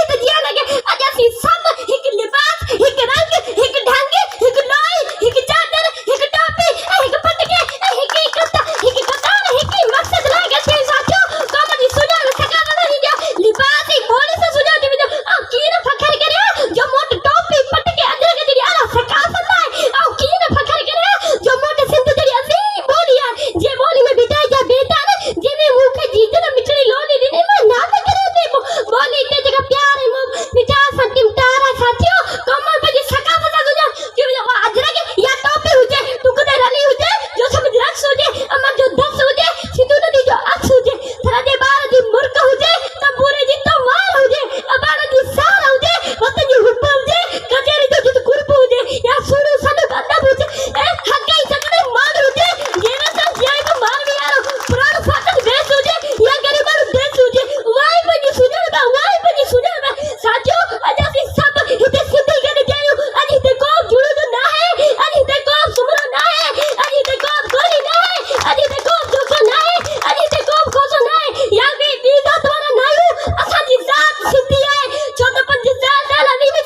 त जिया लगे अजा सी सब हिक लिबास हिक रंग हिक ढंग हिक लोई हिक चादर हिक टोपी हिक पटके हिक कतार हिक मकसद लागे छे साचो कमदी सुजान सका नहीं जो लिबास ही बोले से सुजा दे आ की न फखर करे जो मोट टोपी पटके अंदर के दिया सका सलाए आ की न फखर करे जो मोट सिंध जड़ी असी बोली यार जे बोली में बिताई जा बेटा ने जे में मुंह के जीत न मिठड़ी लोली दी मैं ना करे दे बोली ते जगह प्यार है मुंह मिठास संतिम तारा साथियों कमल पे जी सका सका सुजा कि वो अजरा के या टोपी हुजे टुकड़े रली हुजे जो सब रक्स हुजे अमर जो दस हुजे सिंधु नदी जो अक्स हुजे थरा दे बार जी मुर्क हुजे तंबूरे जी तो मार हुजे अबार जी सार हुजे वतन जी हुप हुजे कचेरी जो जुत कुर्प हुजे या सुनु सनु अदब हुजे ए हक्के सकने मार हुजे जेना सा जाय को मार भी यार प्राण फाटक देश हुजे या गरीबान देश हुजे वाई पे जी सुजल बा साथियों अजा सी सब हिते सिद्धि करे जायो अजी ते को जुड़ो जो ना है अजी ते को सुमरो ना है अजी ते को गोली ना है अजी ते को जोशो ना है अजी ते को खोसो ना है या भी दीदा तुम्हारा नायु असा जी जात सिद्धि है 14 5 जात डाला नहीं में